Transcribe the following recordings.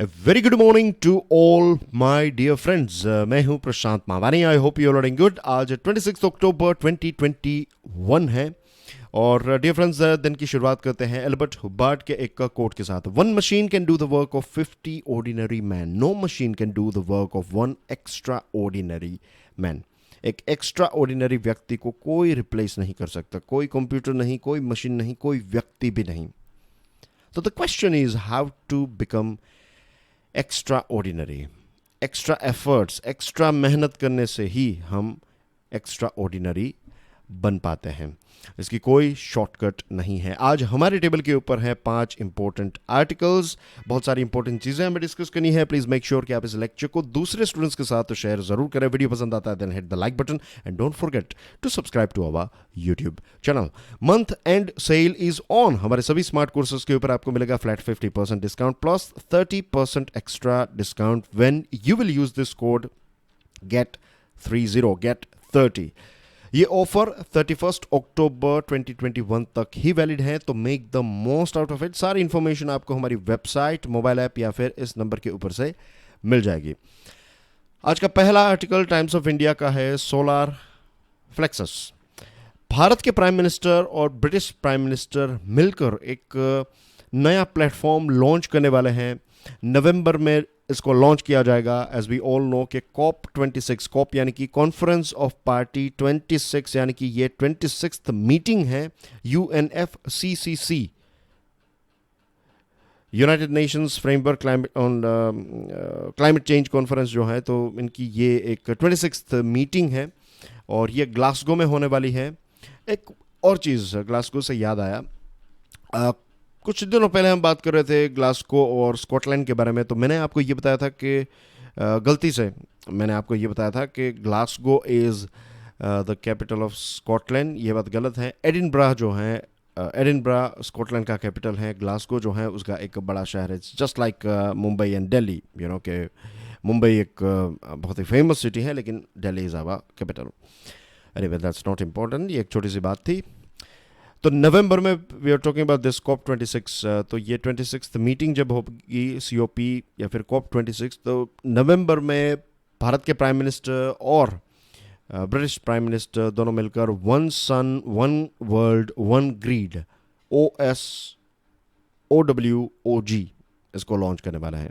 A very good morning to all my dear friends. मैं हूं Prashant Mawani. I hope you are doing good. आज 26 अक्टूबर 2021 है और डियर फ्रेंड्स दिन की शुरुआत करते हैं एल्बर्ट हुब्बार्ड के एक कोट के साथ. One machine can do the work of 50 ordinary man. No machine can do the work of one extraordinary man. एक एक्स्ट्रा ऑर्डिनरी व्यक्ति को कोई रिप्लेस नहीं कर सकता. कोई कंप्यूटर नहीं, कोई मशीन नहीं, कोई व्यक्ति भी नहीं. तो the question is how to become extraordinary. Extra efforts, extra मेहनत करने से ही हम एक्स्ट्रा ऑर्डिनरी बन पाते हैं. इसकी कोई शॉर्टकट नहीं है. आज हमारे टेबल के ऊपर है 5 इंपॉर्टेंट आर्टिकल्स. बहुत सारी इंपॉर्टेंट चीजें हमें डिस्कस करनी है. प्लीज मेक श्योर कि आप इस लेक्चर को दूसरे स्टूडेंट्स के साथ तो शेयर जरूर करें. वीडियो पसंद आता है then hit the like button and don't forget to subscribe to our YouTube channel. Month end sale is on. हमारे सभी स्मार्ट कोर्सेज के ऊपर आपको मिलेगा flat 50% discount plus 30% extra discount when you will use this code GET30. ये offer 31 अक्टूबर 2021 तक ही valid है, तो make the most out of it. सारी इंफॉर्मेशन आपको हमारी वेबसाइट, मोबाइल ऐप या फिर इस नंबर के ऊपर से मिल जाएगी. आज का पहला आर्टिकल टाइम्स ऑफ इंडिया का है. सोलार फ्लेक्सस. भारत के प्राइम मिनिस्टर और ब्रिटिश प्राइम मिनिस्टर मिलकर एक नया प्लेटफॉर्म लॉन्च करने वाले हैं. नवंबर में इसको लॉन्च किया जाएगा. एज वी ऑल नो कि COP26, कॉप यानी कि कॉन्फ्रेंस ऑफ पार्टी 26, यानी कि ये 26th मीटिंग है. UNFCCC, United Nations framework climate change conference जो है, तो इनकी ये एक 26th मीटिंग है और ये ग्लासगो में होने वाली है. एक और चीज़ ग्लासगो से याद आया, कुछ दिनों पहले हम बात कर रहे थे ग्लासगो और स्कॉटलैंड के बारे में. तो मैंने आपको ये बताया था कि गलती से मैंने आपको ये बताया था कि Glasgow is the capital of Scotland. ये बात गलत है. एडिनब्रा जो है, एडिनब्रा स्कॉटलैंड का कैपिटल है. ग्लासगो जो है उसका एक बड़ा शहर है. Just like Mumbai and Delhi. You know कि मुंबई एक बहुत ही फेमस सिटी है लेकिन Delhi is our capital. Anyway that's not important. ये एक छोटी सी बात थी. तो नवंबर में we are talking about this COP26. तो ये 26th मीटिंग जब होगी, COP या फिर COP26, तो नवंबर में भारत के प्राइम मिनिस्टर और ब्रिटिश प्राइम मिनिस्टर दोनों मिलकर one sun one world one grid OSOWOG इसको लॉन्च करने वाला है.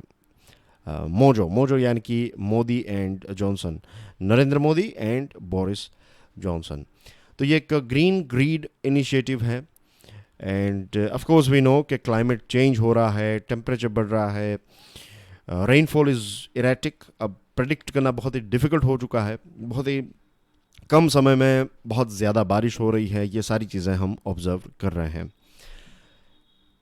मोजो यानी कि Modi and Johnson, Narendra Modi and Boris Johnson. तो ये एक ग्रीन ग्रीड इनिशिएटिव है. And of course we know कि क्लाइमेट चेंज हो रहा है, टेम्परेचर बढ़ रहा है, रेनफॉल इज़ इरेटिक. अब प्रेडिक्ट करना बहुत ही डिफ़िकल्ट हो चुका है. बहुत ही कम समय में बहुत ज़्यादा बारिश हो रही है. ये सारी चीज़ें हम ऑब्जर्व कर रहे हैं.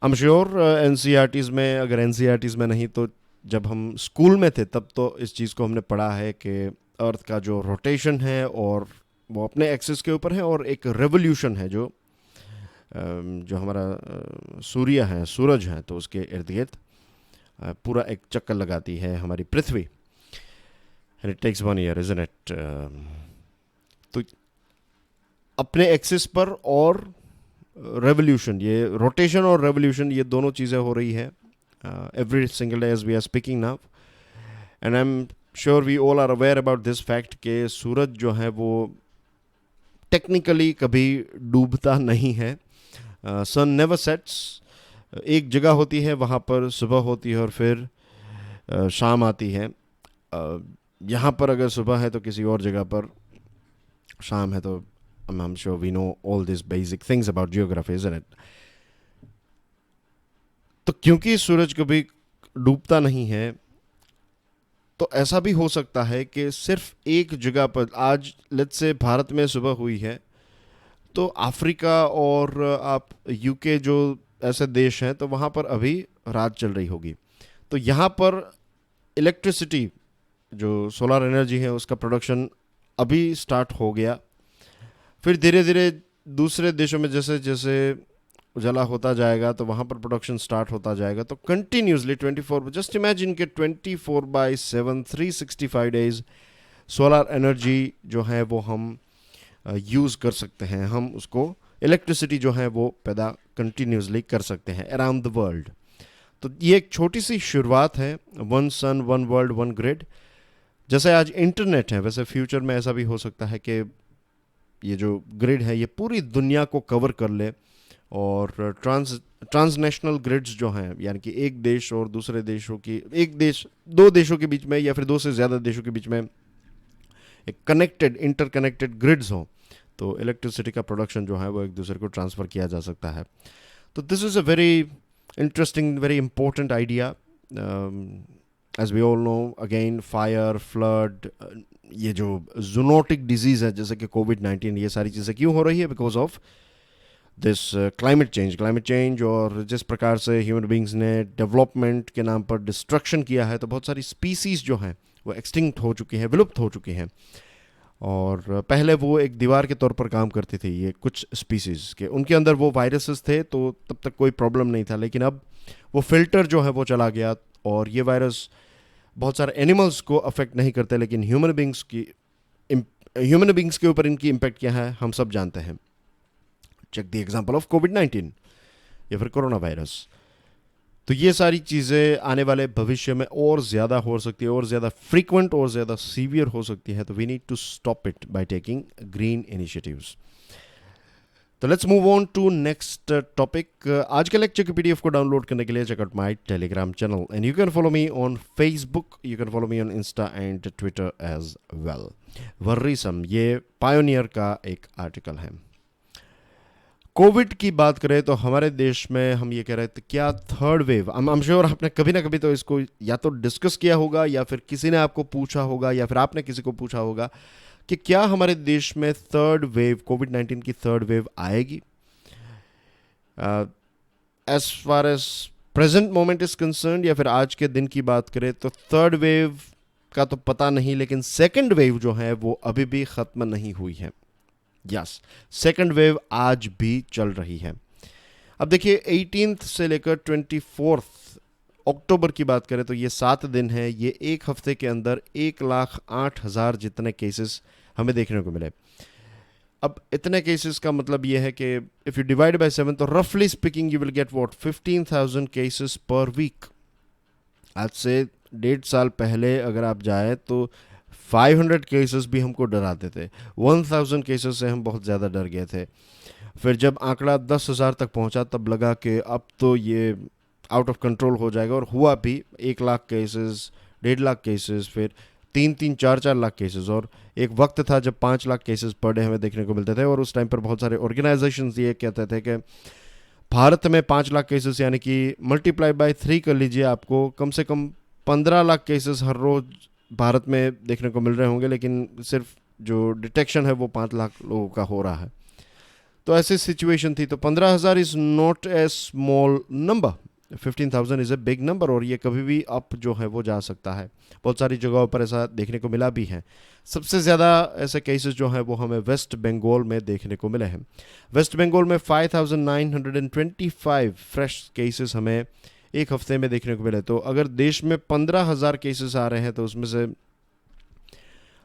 आई एम श्योर NCERTs में, अगर NCERTs में नहीं तो जब हम स्कूल में थे तब तो इस चीज़ को हमने पढ़ा है कि अर्थ का जो रोटेशन है और वो अपने एक्सिस के ऊपर है और एक रेवोल्यूशन है जो हमारा सूर्य है, सूरज है, तो उसके इर्द गिर्द पूरा एक चक्कर लगाती है हमारी पृथ्वी. And it takes 1 year, isn't it? तो अपने एक्सिस पर और रेवोल्यूशन, ये रोटेशन और रेवोल्यूशन, ये दोनों चीज़ें हो रही है every single day as we are speaking now. And I am sure we all are aware about this fact कि सूरज जो है वो टेक्निकली कभी डूबता नहीं है. Sun never sets. एक जगह होती है, वहाँ पर सुबह होती है और फिर शाम आती है. यहाँ पर अगर सुबह है तो किसी और जगह पर शाम है. तो I am sure we know all this basic things about geography, isn't it? तो क्योंकि सूरज कभी डूबता नहीं है, तो ऐसा भी हो सकता है कि सिर्फ एक जगह पर, आज लेट्स से भारत में सुबह हुई है तो अफ्रीका और आप UK जो ऐसे देश हैं तो वहाँ पर अभी रात चल रही होगी. तो यहाँ पर इलेक्ट्रिसिटी, जो सोलर एनर्जी है, उसका प्रोडक्शन अभी स्टार्ट हो गया. फिर धीरे धीरे दूसरे देशों में जैसे जैसे उजाला होता जाएगा तो वहाँ पर प्रोडक्शन स्टार्ट होता जाएगा. तो कंटिन्यूसली 24, जस्ट इमेजिन के 24/7 365 डेज सोलर एनर्जी जो है वो हम यूज़ कर सकते हैं. हम उसको इलेक्ट्रिसिटी जो है वो पैदा कंटिन्यूसली कर सकते हैं अराउंड द वर्ल्ड. तो ये एक छोटी सी शुरुआत है, one sun one world one grid. जैसे आज इंटरनेट है, वैसे फ्यूचर में ऐसा भी हो सकता है कि ये जो ग्रिड है ये पूरी दुनिया को कवर कर ले, और ट्रांसनेशनल ग्रिड्स जो हैं, यानी कि एक देश और दूसरे देशों की, एक देश दो देशों के बीच में या फिर दो से ज़्यादा देशों के बीच में एक कनेक्टेड इंटरकनेक्टेड ग्रिड्स हों, तो इलेक्ट्रिसिटी का प्रोडक्शन जो है वो एक दूसरे को ट्रांसफ़र किया जा सकता है। तो this is a very interesting, very important idea. As we all know, again fire, flood, ये जो जूनोटिक डिजीज़ है जैसे कि कोविड-19, ये सारी चीज़ें क्यों हो रही है? Because of this climate change. और जिस प्रकार से ह्यूमन बींग्स ने डेवलपमेंट के नाम पर डिस्ट्रक्शन किया है, तो बहुत सारी स्पीसीज़ जो हैं वो एक्सटिंक्ट हो चुकी हैं, विलुप्त हो चुकी हैं। और पहले वो एक दीवार के तौर पर काम करती थी, ये कुछ स्पीसीज़ के, उनके अंदर वो वायरसेस थे तो तब तक कोई प्रॉब्लम नहीं था। लेकिन अब वो फिल्टर जो है वो चला गया, और ये वायरस बहुत सारे एनिमल्स को अफेक्ट नहीं करते, लेकिन ह्यूमन बींग्स के ऊपर इनकी इम्पेक्ट क्या है हम सब जानते हैं। चेक द एग्जांपल ऑफ कोविड-19 या फिर कोरोना वायरस। तो ये सारी चीज़ें आने वाले भविष्य में और ज़्यादा हो सकती है, और ज़्यादा फ्रीक्वेंट और ज़्यादा सीवियर हो सकती है। तो we need to stop it by taking green initiatives. तो let's move on to next topic. आज के लेक्चर की पीडीएफ को डाउनलोड करने के लिए check out my Telegram channel, and you can follow me on Facebook, you can follow me on Insta and Twitter as well. वर्रीसम, ये Pioneer का एक आर्टिकल है। कोविड की बात करें तो हमारे देश में हम ये कह रहे थे क्या third wave, I am sure आपने कभी ना कभी तो इसको या तो डिस्कस किया होगा, या फिर किसी ने आपको पूछा होगा, या फिर आपने किसी को पूछा होगा कि क्या हमारे देश में थर्ड वेव, कोविड-19 की थर्ड वेव आएगी। As far as present moment is concern, या फिर आज के दिन की बात करें तो थर्ड वेव का तो पता नहीं, लेकिन सेकेंड वेव जो है वो अभी भी ख़त्म नहीं हुई है। यस, सेकेंड वेव आज भी चल रही है। अब देखिए 18 से लेकर 24 अक्टूबर की बात करें तो ये 7 दिन है, ये एक हफ्ते के अंदर 1,08,000 जितने केसेस हमें देखने को मिले। अब इतने केसेस का मतलब ये है कि इफ़ यू डिवाइड बाय 7 तो रफली speaking you will get what 15,000 cases per week. आज से 1.5 साल पहले अगर आप जाए तो 500 केसेस भी हमको डराते थे, 1000 केसेस से हम बहुत ज़्यादा डर गए थे। फिर जब आंकड़ा 10,000 तक पहुंचा तब लगा कि अब तो ये आउट ऑफ कंट्रोल हो जाएगा, और हुआ भी। 1 लाख केसेस, 1.5 लाख केसेस, फिर 3-3, 4-4 लाख केसेस, और एक वक्त था जब 5 लाख केसेस पर डे हमें देखने को मिलते थे। और उस टाइम पर बहुत सारे ऑर्गेनाइजेशंस ये कहते थे कि भारत में 5 लाख केसेस, यानी कि मल्टीप्लाई बाय 3 कर लीजिए, आपको कम से कम 15 लाख केसेस हर रोज़ भारत में देखने को मिल रहे होंगे, लेकिन सिर्फ जो डिटेक्शन है वो 5 लाख लोगों का हो रहा है। तो ऐसी सिचुएशन थी। तो 15,000 is not a small number, 15,000 is a big number, और ये कभी भी अप जो है वो जा सकता है। बहुत सारी जगहों पर ऐसा देखने को मिला भी है। सबसे ज़्यादा ऐसे केसेस जो हैं वो हमें वेस्ट बंगाल में देखने को मिले हैं। वेस्ट बंगाल में 5,925 फ्रेश केसेस हमें एक हफ्ते में देखने को मिले। तो अगर देश में 15,000 केसेस आ रहे हैं तो उसमें से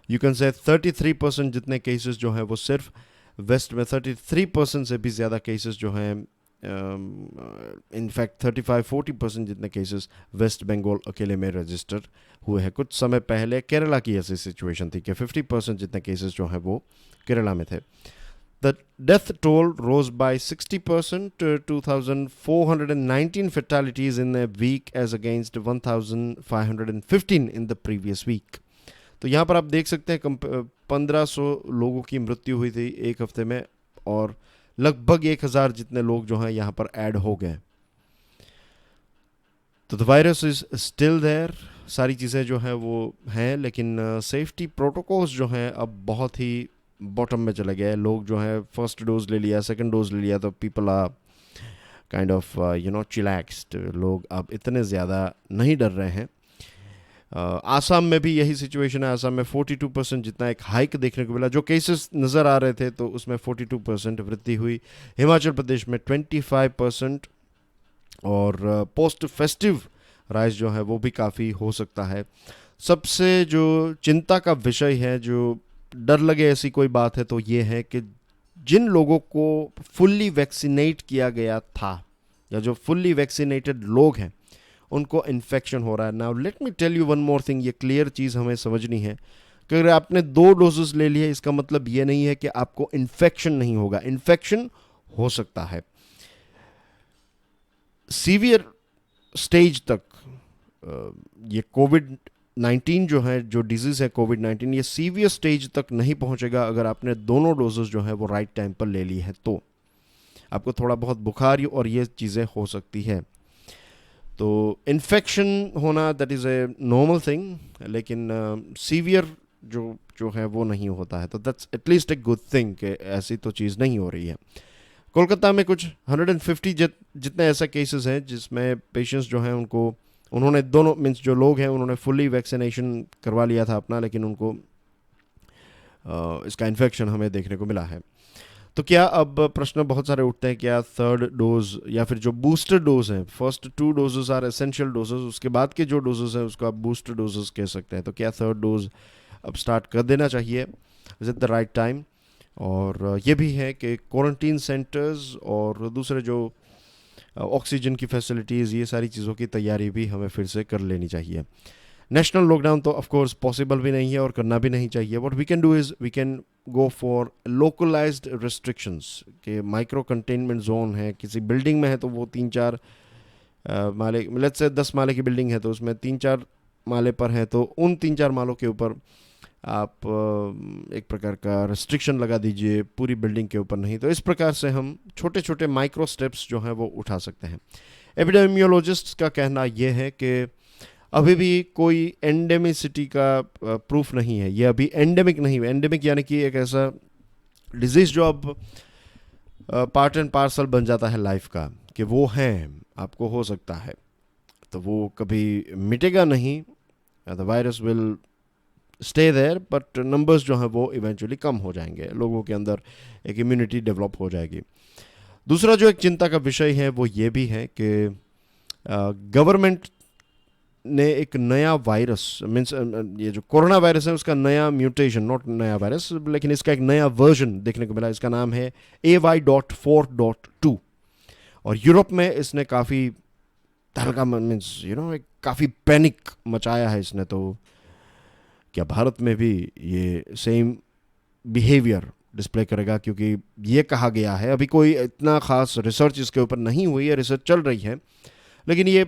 यू कैन से 33% जितने केसेस जो हैं वो सिर्फ वेस्ट में, 33% से भी ज़्यादा केसेस जो हैं, इनफैक्ट 35-40% जितने केसेस वेस्ट बंगाल अकेले में रजिस्टर हुए हैं। कुछ समय पहले केरला की ऐसी सिचुएशन थी कि 50% जितने केसेस जो हैं वो केरला में थे। The death toll rose by 60% to 2,419 fatalities in a week as against 1,515 in the previous week. तो यहाँ पर आप देख सकते हैं 1,500 लोगों की मृत्यु हुई थी एक हफ्ते में, और लगभग 1,000 जितने लोग जो हैं यहाँ पर ऐड हो गए। तो the virus is still there, सारी चीज़ें जो हैं वो हैं, लेकिन सेफ्टी प्रोटोकॉल्स जो हैं अब बहुत ही बॉटम में चले गए। लोग जो है फर्स्ट डोज ले लिया, सेकंड डोज ले लिया, तो पीपल आर काइंड ऑफ चिलैक्स्ड। लोग अब इतने ज़्यादा नहीं डर रहे हैं। आसाम में भी यही सिचुएशन है। आसाम में 42% जितना एक हाइक देखने को मिला। जो केसेस नज़र आ रहे थे तो उसमें 42% वृद्धि हुई। हिमाचल प्रदेश में 25%, और पोस्ट फेस्टिव राइज जो है वो भी काफ़ी हो सकता है। सबसे जो चिंता का विषय है, जो डर लगे ऐसी कोई बात है, तो ये है कि जिन लोगों को फुल्ली वैक्सीनेट किया गया था, या जो फुल्ली वैक्सीनेटेड लोग हैं, उनको इन्फेक्शन हो रहा है। Now let me tell you one more thing, ये क्लियर चीज़ हमें समझनी है कि अगर आपने 2 डोजेस ले लिए इसका मतलब ये नहीं है कि आपको इन्फेक्शन नहीं होगा, इन्फेक्शन हो सकता है। सीवियर स्टेज तक ये कोविड-19 जो है, जो डिजीज़ है कोविड-19, ये सीवियर स्टेज तक नहीं पहुंचेगा अगर आपने दोनों डोजेस जो है वो राइट टाइम पर ले ली है। तो आपको थोड़ा बहुत बुखार और ये चीज़ें हो सकती है। तो इन्फेक्शन होना that is a normal thing, लेकिन सीवियर जो जो है वो नहीं होता है। तो that's at least a good thing कि ऐसी तो चीज़ नहीं हो रही है। कोलकाता में कुछ 150 जितने ऐसे केसेस हैं जिसमें पेशेंट्स जो हैं उन्होंने दोनों मीन्स जो लोग हैं उन्होंने फुली वैक्सीनेशन करवा लिया था अपना, लेकिन उनको इसका इन्फेक्शन हमें देखने को मिला है। तो क्या अब प्रश्न बहुत सारे उठते हैं, क्या थर्ड डोज या फिर जो बूस्टर डोज है, first 2 doses are essential doses, उसके बाद के जो डोजेस हैं उसको आप बूस्टर डोजेस कह सकते हैं। तो क्या थर्ड डोज अब स्टार्ट कर देना चाहिए, is it the right time? और ये भी है कि क्वारंटीन सेंटर्स और दूसरे जो ऑक्सीजन की फैसिलिटीज़, ये सारी चीज़ों की तैयारी भी हमें फिर से कर लेनी चाहिए। नेशनल लॉकडाउन तो ऑफ कोर्स पॉसिबल भी नहीं है और करना भी नहीं चाहिए। What we can do is we can go for localised restrictions, के माइक्रो कंटेनमेंट जोन है, किसी बिल्डिंग में है तो वो 3-4 माले, लेट्स से 10 माले की बिल्डिंग है तो उसमें 3-4 माले पर है, तो उन 3-4 मालों के ऊपर आप एक प्रकार का रिस्ट्रिक्शन लगा दीजिए, पूरी बिल्डिंग के ऊपर नहीं। तो इस प्रकार से हम छोटे छोटे माइक्रो स्टेप्स जो हैं वो उठा सकते हैं। एपिडेमियोलॉजिस्ट्स का कहना यह है कि अभी भी कोई एंडेमिसिटी का प्रूफ नहीं है, ये अभी एंडेमिक नहीं है। एंडेमिक यानी कि एक ऐसा डिजीज़ जो अब पार्ट एंड पार्सल बन जाता है लाइफ का, कि वो है, आपको हो सकता है, तो वो कभी मिटेगा नहीं, the virus will stay there, but numbers जो हैं वो इवेंचुअली कम हो जाएंगे, लोगों के अंदर एक इम्यूनिटी डेवलप हो जाएगी। दूसरा जो एक चिंता का विषय है वो ये भी है कि गवर्नमेंट ने एक नया वायरस मीन्स ये जो कोरोना वायरस है उसका नया म्यूटेशन, नॉट नया वायरस लेकिन इसका एक नया वर्जन देखने को मिला। इसका नाम है AY.4.2 और यूरोप में इसने काफ़ी तहलका मीन्स एक काफ़ी पैनिक मचाया है इसने। तो क्या भारत में भी ये सेम बिहेवियर डिस्प्ले करेगा? क्योंकि ये कहा गया है, अभी कोई इतना ख़ास रिसर्च इसके ऊपर नहीं हुई है, रिसर्च चल रही है, लेकिन ये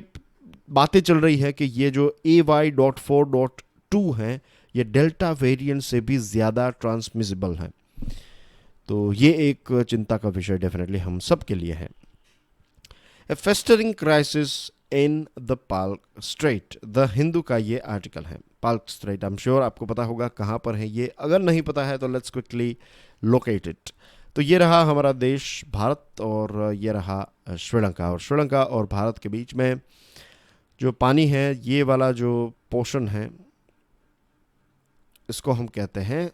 बातें चल रही है कि ये जो AY.4.2 है ये डेल्टा वेरिएंट से भी ज़्यादा ट्रांसमिसिबल है। तो ये एक चिंता का विषय डेफिनेटली हम सब के लिए है। A festering crisis in the Palk Strait, the Hindu का ये आर्टिकल है। Palk Strait, I am sure आपको पता होगा कहाँ पर है ये, अगर नहीं पता है तो लेट्स क्विकली लोकेट इट। तो ये रहा हमारा देश भारत और ये रहा श्रीलंका, और श्रीलंका और भारत के बीच में जो पानी है, ये वाला जो पोर्शन है, इसको हम कहते हैं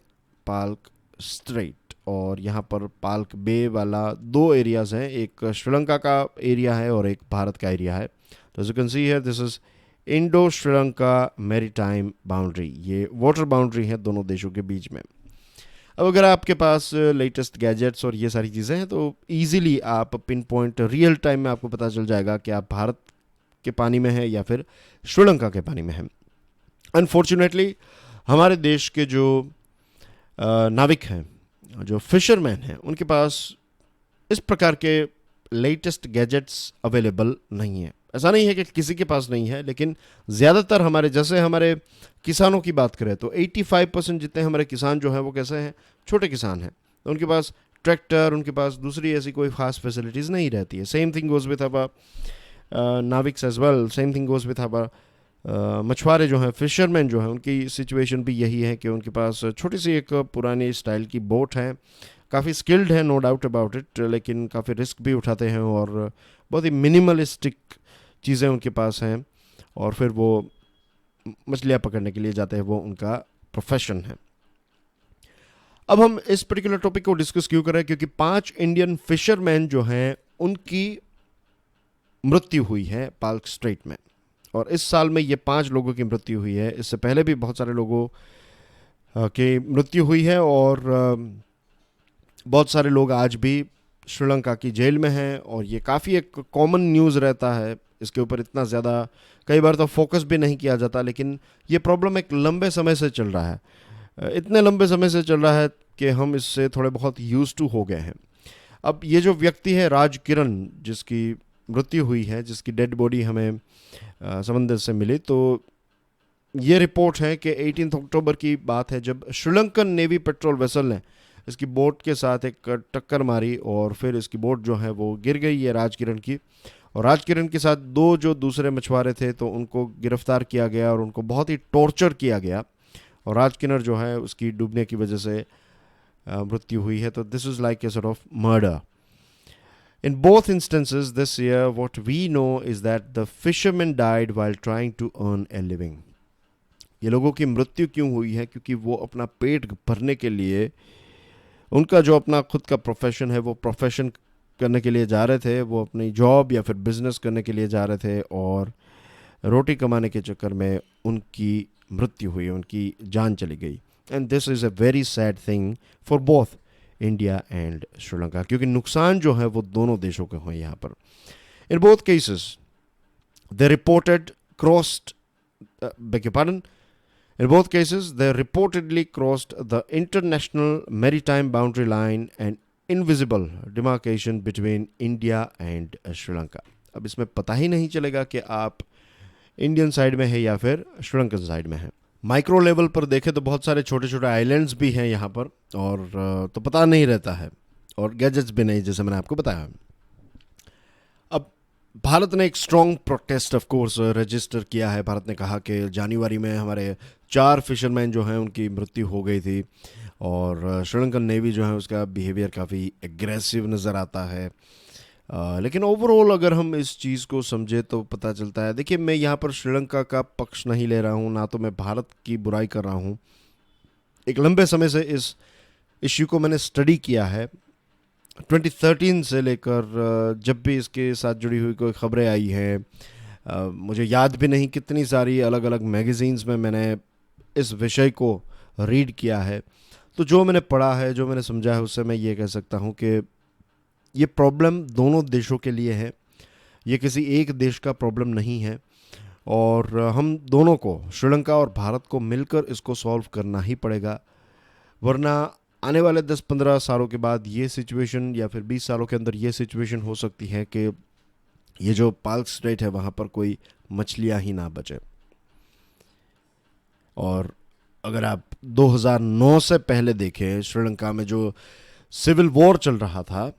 पाल्क स्ट्रेट। और यहाँ पर पाल्क बे वाला 2 एरियाज़ हैं, एक श्रीलंका का एरिया है और एक भारत का एरिया है। तो you can see here this is Indo Sri Lanka maritime boundary, ये वाटर बाउंड्री है दोनों देशों के बीच में। अब अगर आपके पास लेटेस्ट गैजेट्स और ये सारी चीज़ें हैं तो ईजिली आप पिन पॉइंट रियल टाइम में आपको पता चल जाएगा कि आप भारत के पानी में है या फिर श्रीलंका के पानी में है। अनफॉर्चुनेटली हमारे देश के जो नाविक हैं, जो फिशरमैन हैं, उनके पास इस प्रकार के लेटेस्ट गैजेट्स अवेलेबल नहीं है। ऐसा नहीं है कि किसी के पास नहीं है, लेकिन ज़्यादातर हमारे जैसे हमारे किसानों की बात करें तो 85% जितने हमारे किसान जो हैं वो कैसे हैं, छोटे किसान हैं। तो उनके पास ट्रैक्टर, उनके पास दूसरी ऐसी कोई खास फैसिलिटीज़ नहीं रहती है। Same thing goes with our नाविक्स as well, same thing goes with our मछुआरे जो हैं, फिशरमैन जो हैं, उनकी सिचुएशन भी यही है कि उनके पास छोटी सी एक पुरानी स्टाइल की बोट है, काफ़ी स्किल्ड है, नो डाउट अबाउट इट, लेकिन काफ़ी रिस्क भी उठाते हैं और बहुत ही मिनिमलिस्टिक चीज़ें उनके पास हैं, और फिर वो मछलियाँ पकड़ने के लिए जाते हैं, वो उनका प्रोफेशन है। अब हम इस पर्टिकुलर टॉपिक को डिस्कस क्यों कर रहे हैं? क्योंकि 5 इंडियन फिशरमैन जो हैं उनकी मृत्यु हुई है पाल्क स्ट्रेट में, और इस साल में ये 5 लोगों की मृत्यु हुई है। इससे पहले भी बहुत सारे लोगों की मृत्यु हुई है, और बहुत सारे लोग आज भी श्रीलंका की जेल में हैं, और ये काफ़ी एक कॉमन न्यूज़ रहता है इसके ऊपर इतना ज़्यादा कई बार तो फोकस भी नहीं किया जाता, लेकिन ये प्रॉब्लम एक लंबे समय से चल रहा है, इतने लंबे समय से चल रहा है कि हम इससे थोड़े बहुत यूज टू हो गए हैं। अब ये जो व्यक्ति है राज किरण, जिसकी मृत्यु हुई है, जिसकी डेड बॉडी हमें समंदर से मिली, तो ये रिपोर्ट है कि 18 अक्टूबर की बात है जब श्रीलंकन नेवी पेट्रोल वेसल ने इसकी बोट के साथ एक टक्कर मारी और फिर इसकी बोट जो है वो गिर गई, ये राजकिरण की। और राजकिरण के साथ दो जो दूसरे मछुआरे थे तो उनको गिरफ्तार किया गया और उनको बहुत ही टॉर्चर किया गया, और राजकिरण जो है उसकी डूबने की वजह से मृत्यु हुई है। तो this is like a sort of murder. In both instances this year, what we know is that the fishermen died while trying to earn a living. ये लोगों की मृत्यु क्यों हुई है? क्योंकि वो अपना पेट भरने के लिए, उनका जो अपना खुद का प्रोफेशन है वो प्रोफेशन करने के लिए जा रहे थे, वो अपनी जॉब या फिर बिजनेस करने के लिए जा रहे थे और रोटी कमाने के चक्कर में उनकी मृत्यु हुई, उनकी जान चली गई। And this is a very sad thing for both India and Sri Lanka, क्योंकि नुकसान जो है वो दोनों देशों के हुए यहाँ पर। In both cases they reported crossed, beg your pardon, in both cases they reportedly crossed the international maritime boundary line and invisible demarcation between India and Sri Lanka. अब इसमें पता ही नहीं चलेगा कि आप इंडियन साइड में है या फिर श्रीलंकन साइड में है। माइक्रो लेवल पर देखें तो बहुत सारे छोटे छोटे आइलैंड्स भी हैं यहाँ पर, और तो पता नहीं रहता है, और गैजेट्स भी नहीं, जैसे मैंने आपको बताया। अब भारत ने एक strong protest of course register किया है। भारत ने कहा कि जनवरी में हमारे 4 फिशरमैन जो हैं उनकी मृत्यु हो गई थी, और श्रीलंकन नेवी जो है उसका बिहेवियर काफ़ी एग्रेसिव नज़र आता है। लेकिन ओवरऑल अगर हम इस चीज़ को समझे तो पता चलता है, देखिए मैं यहाँ पर श्रीलंका का पक्ष नहीं ले रहा हूँ, ना तो मैं भारत की बुराई कर रहा हूँ। एक लंबे समय से इस इश्यू को मैंने स्टडी किया है, 2013 से लेकर जब भी इसके साथ जुड़ी हुई कोई खबरें आई हैं, मुझे याद भी नहीं कितनी सारी अलग अलग मैगज़ीन्स में मैंने इस विषय को रीड किया है। तो जो मैंने पढ़ा है, जो मैंने समझा है, उससे मैं ये कह सकता हूँ कि ये प्रॉब्लम दोनों देशों के लिए है, ये किसी एक देश का प्रॉब्लम नहीं है, और हम दोनों को, श्रीलंका और भारत को मिलकर इसको सॉल्व करना ही पड़ेगा, वरना आने वाले 10-15 सालों के बाद ये सिचुएशन, या फिर 20 सालों के अंदर ये सिचुएशन हो सकती है कि ये जो पाल्क स्ट्रेट है वहाँ पर कोई मछलियाँ ही ना बचे। और अगर आप 2009 से पहले देखें श्रीलंका में जो सिविल वॉर चल रहा था,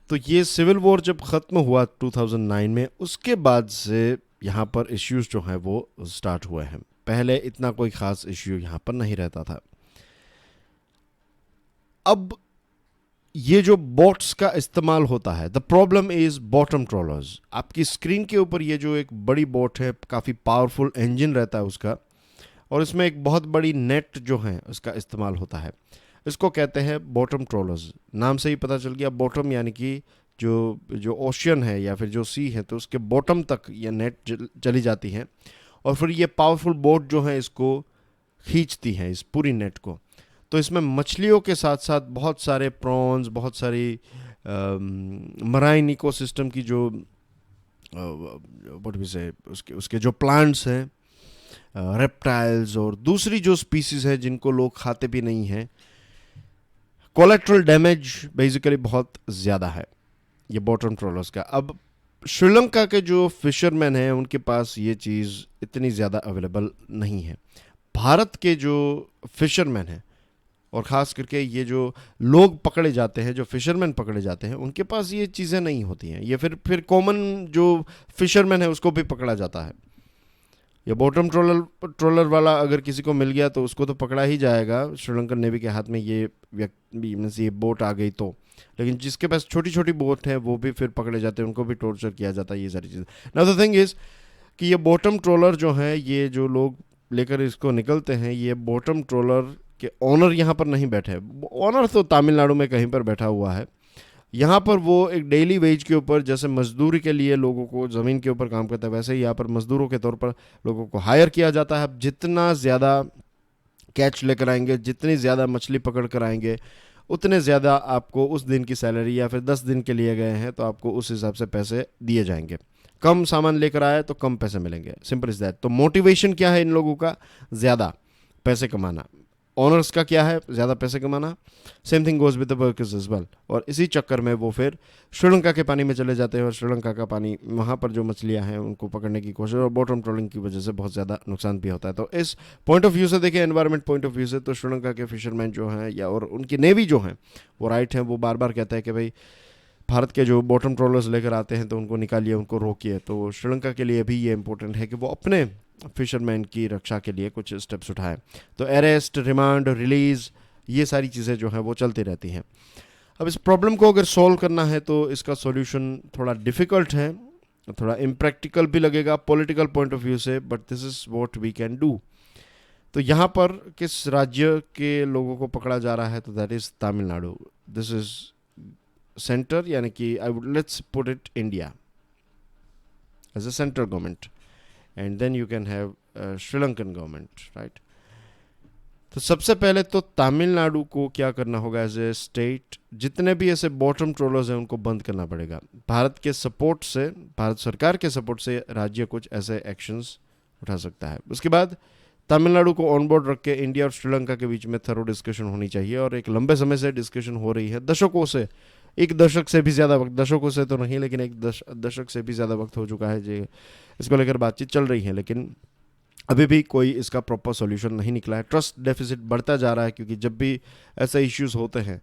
तो ये सिविल वॉर जब ख़त्म हुआ 2009 में, उसके बाद से यहाँ पर इश्यूज जो हैं वो स्टार्ट हुए हैं। पहले इतना कोई ख़ास इश्यू यहाँ पर नहीं रहता था। अब ये जो बोट्स का इस्तेमाल होता है, the problem is bottom trollers. आपकी स्क्रीन के ऊपर ये जो एक बड़ी बोट है, काफ़ी पावरफुल इंजन रहता है उसका, और इसमें एक बहुत बड़ी नेट जो है उसका इस्तेमाल होता है। इसको कहते हैं बॉटम ट्रॉलर्स। नाम से ही पता चल गया, बॉटम यानी कि जो ओशियन है या फिर जो सी है, तो उसके बॉटम तक ये नेट चली जाती है, और फिर ये पावरफुल बोट जो है इसको खींचती है, इस पूरी नेट को। तो इसमें मछलियों के साथ साथ बहुत सारे प्रॉन्स, बहुत सारी मराइन इकोसिस्टम की जो व्हाट वी से उसके जो प्लांट्स हैं, रेप्टाइल्स और दूसरी जो स्पीसीज है जिनको लोग खाते भी नहीं हैं, कोलेट्रल डैमेज बेसिकली बहुत ज़्यादा है ये बॉटम ट्रॉलर्स का। अब श्रीलंका के जो फिशरमैन हैं उनके पास ये चीज़ इतनी ज़्यादा अवेलेबल नहीं है। भारत के जो फिशरमैन हैं, और ख़ास करके ये जो लोग पकड़े जाते हैं, जो फिशरमैन पकड़े जाते हैं, उनके पास ये चीज़ें नहीं होती हैं। ये फिर कॉमन जो फिशरमैन है उसको भी पकड़ा जाता है। ये बॉटम ट्रॉलर वाला अगर किसी को मिल गया तो उसको तो पकड़ा ही जाएगा, श्रीलंकन नेवी के हाथ में ये ये बोट आ गई तो। लेकिन जिसके पास छोटी छोटी बोट है वो भी फिर पकड़े जाते हैं, उनको भी टॉर्चर किया जाता है, ये सारी चीज़ें। नाउ द थिंग इज़ कि ये बॉटम ट्रॉलर जो है, ये जो लोग लेकर इसको निकलते हैं, ये बॉटम ट्रॉलर के ऑनर यहाँ पर नहीं बैठे। ऑनर तो तमिलनाडु में कहीं पर बैठा हुआ है। यहाँ पर वो एक डेली वेज के ऊपर, जैसे मजदूरी के लिए लोगों को ज़मीन के ऊपर काम करता है, वैसे ही यहाँ पर मजदूरों के तौर पर लोगों को हायर किया जाता है। अब जितना ज़्यादा कैच लेकर आएंगे, जितनी ज़्यादा मछली पकड़ कर आएंगे, उतने ज़्यादा आपको उस दिन की सैलरी, या फिर 10 दिन के लिए गए हैं तो आपको उस हिसाब से पैसे दिए जाएंगे। कम सामान लेकर आए तो कम पैसे मिलेंगे, सिंपल इज दैट। तो मोटिवेशन क्या है इन लोगों का? ज़्यादा पैसे कमाना। ऑनर्स का क्या है? ज़्यादा पैसे कमाना। Same thing goes with the workers as well. और इसी चक्कर में वो फिर श्रीलंका के पानी में चले जाते हैं, और श्रीलंका का पानी, वहाँ पर जो मछलियाँ हैं उनको पकड़ने की कोशिश, और बॉटम ट्रोलिंग की वजह से बहुत ज़्यादा नुकसान भी होता है। तो इस पॉइंट ऑफ व्यू से देखें, एनवायरनमेंट पॉइंट ऑफ व्यू से, तो श्रीलंका के फिशरमैन जो हैं या और उनकी नेवी जो हैं वो राइट हैं। वो बार बार कहता है कि भाई भारत के जो बॉटम ट्रोलर्स लेकर आते हैं तो उनको निकालिए, उनको रोकिए। तो श्रीलंका के लिए भी ये इंपॉर्टेंट है कि वो अपने फिशरमैन की रक्षा के लिए कुछ स्टेप्स उठाएं। तो अरेस्ट, रिमांड, रिलीज़, ये सारी चीज़ें जो हैं वो चलती रहती हैं। अब इस प्रॉब्लम को अगर सॉल्व करना है तो इसका सॉल्यूशन थोड़ा डिफ़िकल्ट है, थोड़ा इम्प्रैक्टिकल भी लगेगा पॉलिटिकल पॉइंट ऑफ व्यू से, but this is what we can do. तो यहाँ पर किस राज्य के लोगों को पकड़ा जा रहा है? तो that is Tamil Nadu. This is centre, यानी कि I would let's put it India as a central government, and then you can have Sri Lankan government, right. तो सबसे पहले तो तमिलनाडु को क्या करना होगा एज ए स्टेट? जितने भी ऐसे बॉटम ट्रोलर्स हैं उनको बंद करना पड़ेगा। भारत के सपोर्ट से, भारत सरकार के सपोर्ट से राज्य कुछ ऐसे एक्शंस उठा सकता है। उसके बाद तमिलनाडु को ऑन बोर्ड रख के इंडिया और श्रीलंका के बीच में थरो डिस्कशन होनी चाहिए, और एक लंबे समय से डिस्कशन हो रही है, दशकों से, एक दशक से भी ज़्यादा वक्त, दशकों से तो नहीं लेकिन एक दशक से भी ज़्यादा वक्त हो चुका है जी, इसको लेकर बातचीत चल रही है, लेकिन अभी भी कोई इसका प्रॉपर सॉल्यूशन नहीं निकला है। ट्रस्ट डेफिसिट बढ़ता जा रहा है, क्योंकि जब भी ऐसे इश्यूज होते हैं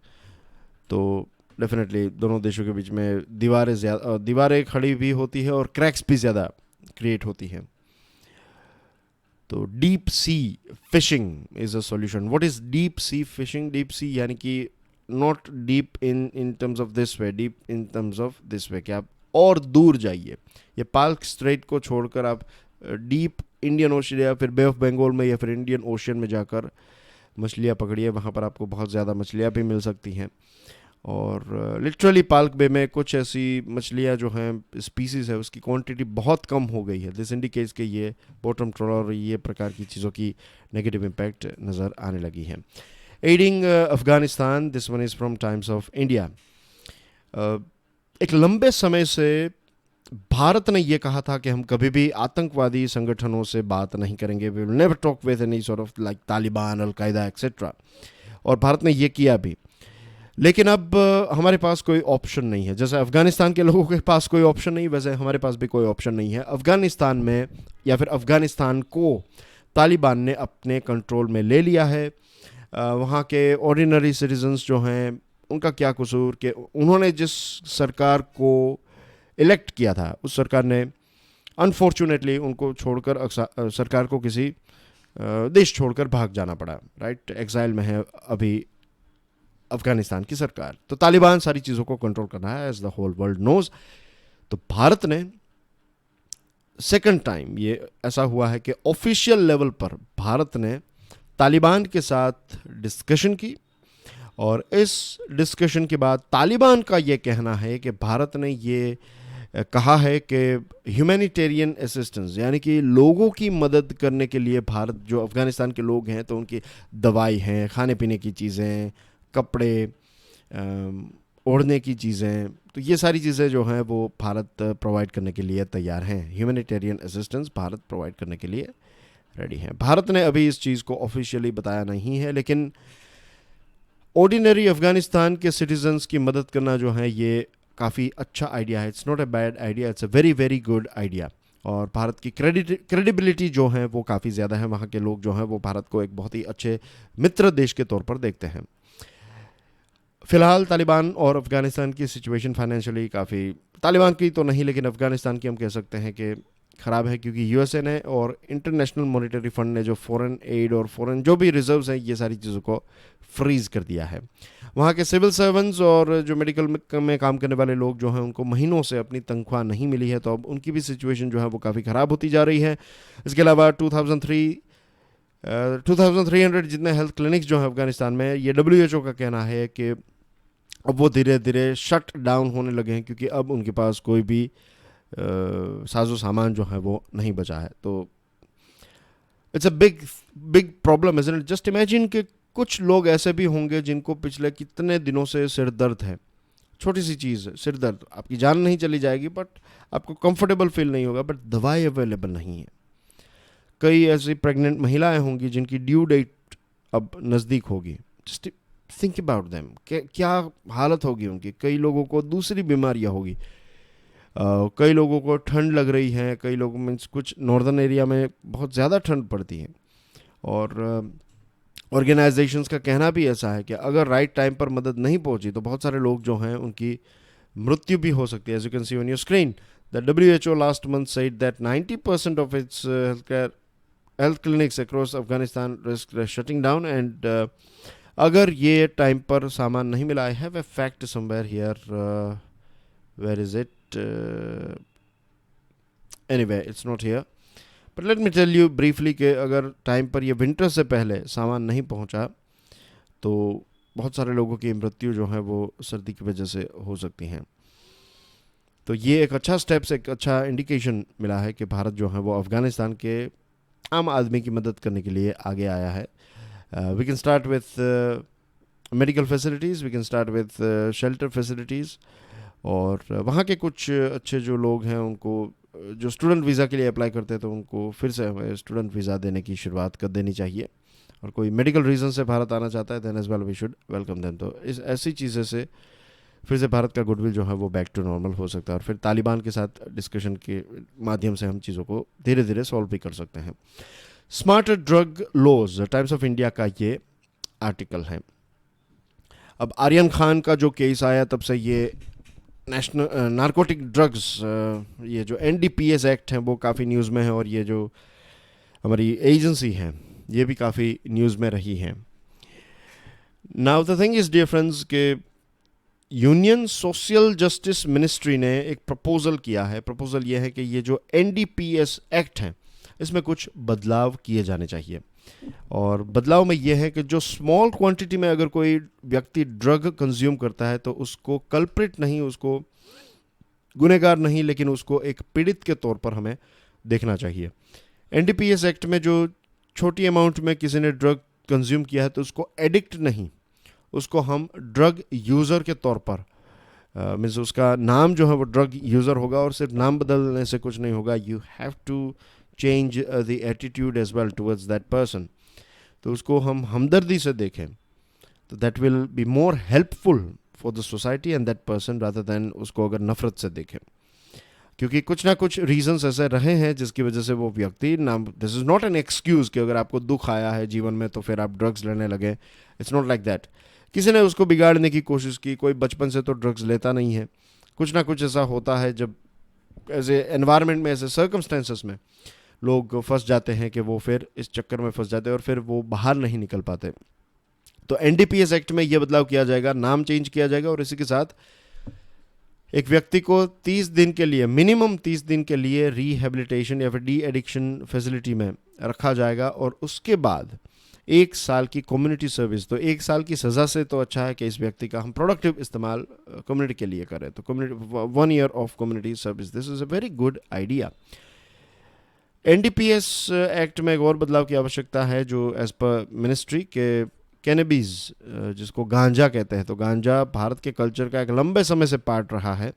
तो डेफिनेटली दोनों देशों के बीच में दीवारें खड़ी भी होती है और क्रैक्स भी ज़्यादा क्रिएट होती हैं। तो deep sea fishing is a solution. What is deep sea fishing? Deep sea यानी कि not deep in terms of this way, deep in terms of this way कि आप और दूर जाइए। ये पार्क स्ट्रेट को छोड़कर आप डीप इंडियन ओशन या फिर बे ऑफ बंगाल में या फिर इंडियन ओशन में जाकर मछलियाँ पकड़िए, वहाँ पर आपको बहुत ज़्यादा मछलियाँ भी मिल सकती हैं। और लिटरली पार्क बे में कुछ ऐसी मछलियाँ जो हैं, स्पीसीज़ है, उसकी क्वांटिटी बहुत कम हो गई है। दिस इंडिकेट्स कि ये बॉटम ट्रॉलर और ये प्रकार की चीज़ों की नेगेटिव इम्पैक्ट नज़र आने लगी है। Adding Afghanistan, this one is from times of India. एक लंबे समय से भारत ने यह कहा था कि हम कभी भी आतंकवादी संगठनों से बात नहीं करेंगे, we will never talk with any sort of like Taliban, Al Qaeda etcetera, और भारत ने ये किया भी। लेकिन अब हमारे पास कोई ऑप्शन नहीं है। जैसे अफगानिस्तान के लोगों के पास कोई ऑप्शन नहीं, वैसे हमारे पास भी कोई ऑप्शन नहीं है। अफगानिस्तान में या फिर अफगानिस्तान को तालिबान ने अपने कंट्रोल में ले लिया है। वहाँ के ऑर्डिनरी सिटीजन्स जो हैं उनका क्या कसूर कि उन्होंने जिस सरकार को इलेक्ट किया था उस सरकार ने अनफॉर्चुनेटली उनको छोड़कर सरकार को किसी देश छोड़कर भाग जाना पड़ा, राइट। एग्जाइल में है अभी अफगानिस्तान की सरकार। तो तालिबान सारी चीज़ों को कंट्रोल करना है, as the whole world knows. तो भारत ने सेकंड टाइम ये ऐसा हुआ है कि ऑफिशियल लेवल पर भारत ने तालिबान के साथ डिस्कशन की, और इस डिस्कशन के बाद तालिबान का ये कहना है कि भारत ने ये कहा है कि ह्यूमैनिटेरियन असिस्टेंस, यानी कि लोगों की मदद करने के लिए भारत, जो अफ़गानिस्तान के लोग हैं तो उनकी दवाई हैं, खाने पीने की चीज़ें, कपड़े, ओढ़ने की चीज़ें, तो ये सारी चीज़ें जो हैं वो भारत प्रोवाइड करने के लिए तैयार हैं। ह्यूमैनिटेरियन असिस्टेंस भारत प्रोवाइड करने के लिए रेडी हैं। भारत ने अभी इस चीज़ को ऑफिशियली बताया नहीं है, लेकिन ऑर्डिनरी अफ़गानिस्तान के सिटीजन्स की मदद करना जो है ये काफ़ी अच्छा आइडिया है। It's not a bad idea, it's a very very good idea. और भारत की क्रेडिबिलिटी जो है वो काफ़ी ज़्यादा है। वहाँ के लोग जो हैं वो भारत को एक बहुत ही अच्छे मित्र देश के तौर पर देखते हैं। फ़िलहाल तालिबान और अफ़गानिस्तान की सिचुएशन फाइनेंशियली काफ़ी, तालिबान की तो नहीं लेकिन अफ़गानिस्तान की हम कह सकते हैं कि ख़राब है, क्योंकि यूएसए ने और इंटरनेशनल मॉनेटरी फंड ने जो फॉरेन एड और फॉरेन जो भी रिजर्व्स हैं ये सारी चीज़ों को फ्रीज़ कर दिया है। वहाँ के सिविल सर्वेंट्स और जो मेडिकल में काम करने वाले लोग जो हैं उनको महीनों से अपनी तनख्वाह नहीं मिली है, तो अब उनकी भी सिचुएशन जो है वो काफ़ी ख़राब होती जा रही है। इसके अलावा 2300 जितने हेल्थ क्लिनिक्स जो हैं अफ़गानिस्तान में, ये WHO का कहना है कि अब वो धीरे धीरे शट डाउन होने लगे हैं, क्योंकि अब उनके पास कोई भी साजो सामान जो है वो नहीं बचा है। तो it's a big big problem, isn't it? Just imagine कि कुछ लोग ऐसे भी होंगे जिनको पिछले कितने दिनों से सिर दर्द है, छोटी सी चीज़ है, सिर दर्द, आपकी जान नहीं चली जाएगी बट आपको कंफर्टेबल फील नहीं होगा, बट दवाई अवेलेबल नहीं है। कई ऐसी प्रेग्नेंट महिलाएं होंगी जिनकी ड्यू डेट अब नज़दीक होगी। जस्ट थिंक अबाउट देम, क्या हालत होगी उनकी। कई लोगों को दूसरी बीमारियां होगी, कई लोगों को ठंड लग रही है, कई लोगों में कुछ नॉर्दर्न एरिया में बहुत ज़्यादा ठंड पड़ती है। और ऑर्गेनाइजेशंस का कहना भी ऐसा है कि अगर राइट टाइम पर मदद नहीं पहुंची तो बहुत सारे लोग जो हैं उनकी मृत्यु भी हो सकती है। As you can see on your screen, the WHO last month said that 90% of its health clinics across Afghanistan risk shutting down. And अगर ये टाइम पर सामान नहीं मिला, I have a fact somewhere here, where is it, anyway it's not here, but let me tell you briefly कि अगर time पर ये विंटर से पहले सामान नहीं पहुंचा तो बहुत सारे लोगों की मृत्यु जो है वो सर्दी की वजह से हो सकती हैं। तो ये एक अच्छा स्टेप्स, एक अच्छा इंडिकेशन मिला है कि भारत जो है वो अफ़गानिस्तान के आम आदमी की मदद करने के लिए आगे आया है। We can start with medical facilities, we can start with shelter facilities, और वहाँ के कुछ अच्छे जो लोग हैं उनको जो स्टूडेंट वीज़ा के लिए अप्लाई करते हैं तो उनको फिर से हमें स्टूडेंट वीज़ा देने की शुरुआत कर देनी चाहिए। और कोई मेडिकल रीज़न से भारत आना चाहता है then as well we should welcome them. तो इस ऐसी चीज़ें से फिर से भारत का गुडविल जो है वो बैक टू नॉर्मल हो सकता है, और फिर तालिबान के साथ डिस्कशन के माध्यम से हम चीज़ों को धीरे धीरे सॉल्व भी कर सकते हैं। Smarter drug laws, Times of India का ये आर्टिकल है। अब आर्यन खान का जो केस आया तब से ये नेशनल नारकोटिक ड्रग्स, ये जो NDPS एक्ट है वो काफ़ी न्यूज़ में है, और ये जो हमारी एजेंसी है ये भी काफ़ी न्यूज़ में रही है। Now the thing is dear friends के यूनियन सोशल जस्टिस मिनिस्ट्री ने एक प्रपोजल किया है। प्रपोजल ये है कि ये जो NDPS एक्ट है इसमें कुछ बदलाव किए जाने चाहिए, और बदलाव में यह है कि जो स्मॉल क्वांटिटी में अगर कोई व्यक्ति ड्रग कंज्यूम करता है तो उसको कल्प्रिट नहीं, उसको गुनहगार नहीं, लेकिन उसको एक पीड़ित के तौर पर हमें देखना चाहिए। NDPS एक्ट में जो छोटी अमाउंट में किसी ने ड्रग कंज्यूम किया है तो उसको एडिक्ट नहीं, उसको हम ड्रग यूज़र के तौर पर मीन्स उसका नाम जो है वो ड्रग यूज़र होगा, और सिर्फ नाम बदलने से कुछ नहीं होगा। You have to change the attitude as well towards that person. तो उसको हम हमदर्दी से देखें तो that will be more helpful for the society and that person rather than उसको अगर नफरत से देखें, क्योंकि कुछ ना कुछ रीजंस ऐसे रहे हैं जिसकी वजह से वो व्यक्ति नाम, this is not an excuse कि अगर आपको दुख आया है जीवन में तो फिर आप ड्रग्स लेने लगे। It's not like that. किसी ने उसको बिगाड़ने की कोशिश की, कोई बचपन से तो ड्रग्स लेता नहीं है, कुछ ना कुछ ऐसा होता है जब ऐसे एनवायरनमेंट में, ऐसे सर्कमस्टेंसेस में लोग फंस जाते हैं कि वो फिर इस चक्कर में फंस जाते हैं और फिर वो बाहर नहीं निकल पाते। तो NDPS एक्ट में ये बदलाव किया जाएगा, नाम चेंज किया जाएगा, और इसी के साथ एक व्यक्ति को 30 दिन के लिए, मिनिमम 30 दिन के लिए रिहेबिलिटेशन या फिर डी एडिक्शन फैसिलिटी में रखा जाएगा, और उसके बाद 1 साल की कम्युनिटी सर्विस। तो 1 साल की सज़ा से तो अच्छा है कि इस व्यक्ति का हम प्रोडक्टिव इस्तेमाल कम्युनिटी के लिए करें। तो community 1 year of community service, this is a very good idea. NDPS act में एक और बदलाव की आवश्यकता है जो एज पर मिनिस्ट्री के कैनबीज, जिसको गांजा कहते हैं। तो गांजा भारत के कल्चर का एक लंबे समय से पार्ट रहा है।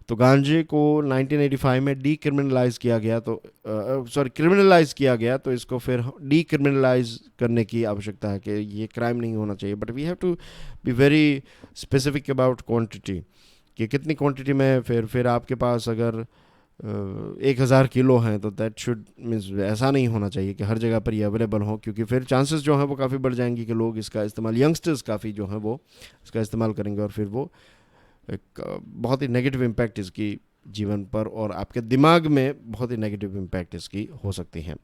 तो गांजे को 1985 में डीक्रिमिनलाइज किया गया, तो क्रिमिनलाइज किया गया, तो इसको फिर डीक्रिमिनलाइज करने की आवश्यकता है कि ये क्राइम नहीं होना चाहिए। But we have to be very specific about quantity, कि कितनी क्वांटिटी में। फिर आपके पास अगर 1000 किलो हैं तो दैट शुड मीन्स ऐसा नहीं होना चाहिए कि हर जगह पर ये अवेलेबल हो, क्योंकि फिर चांसेस जो हैं वो काफ़ी बढ़ जाएंगी कि लोग इसका इस्तेमाल, यंगस्टर्स काफ़ी जो हैं वो इसका इस्तेमाल करेंगे, और फिर वो एक बहुत ही नेगेटिव इम्पैक्ट इसकी जीवन पर और आपके दिमाग में बहुत ही नेगेटिव इम्पैक्ट इसकी हो सकती है।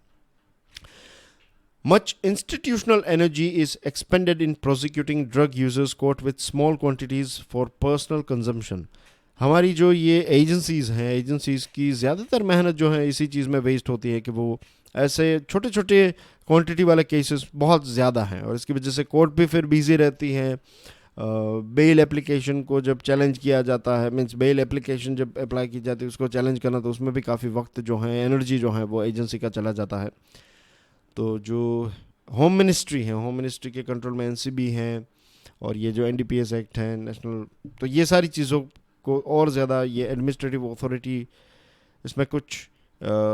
Much institutional energy is expended in prosecuting drug users caught with small quantities for personal consumption. हमारी जो ये एजेंसीज़ हैं, एजेंसीज़ की ज़्यादातर मेहनत जो है इसी चीज़ में वेस्ट होती है कि वो ऐसे छोटे छोटे क्वांटिटी वाले केसेस बहुत ज़्यादा हैं, और इसकी वजह से कोर्ट भी फिर बिजी रहती हैं। बेल एप्लीकेशन को जब चैलेंज किया जाता है, मीन्स बेल एप्लीकेशन जब अप्लाई की जाती है उसको चैलेंज करना, तो उसमें भी काफ़ी वक्त जो है, एनर्जी जो है वो एजेंसी का चला जाता है। तो जो होम मिनिस्ट्री है, होम मिनिस्ट्री के कंट्रोल में NCB हैं, और ये जो NDPS एक्ट है नेशनल, तो ये सारी चीज़ों को और ज़्यादा ये एडमिनिस्ट्रेटिव अथॉरिटी, इसमें कुछ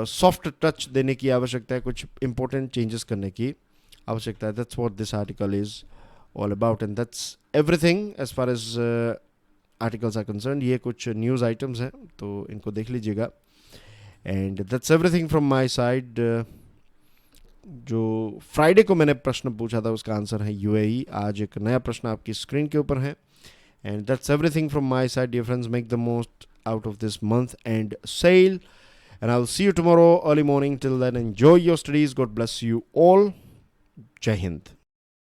सॉफ्ट टच देने की आवश्यकता है, कुछ इंपॉर्टेंट चेंजेस करने की आवश्यकता है. That's what this article is all about and that's everything as far as articles are concern. ये कुछ न्यूज़ आइटम्स हैं तो इनको देख लीजिएगा. And that's everything from my side. जो फ्राइडे को मैंने प्रश्न पूछा था उसका आंसर है UAE. आज एक नया प्रश्न आपकी स्क्रीन के ऊपर है. And that's everything from my side dear friends. Make the most out of this month and sail, and I'll see you tomorrow early morning. Till then, enjoy your studies. God bless you all. Jai Hind.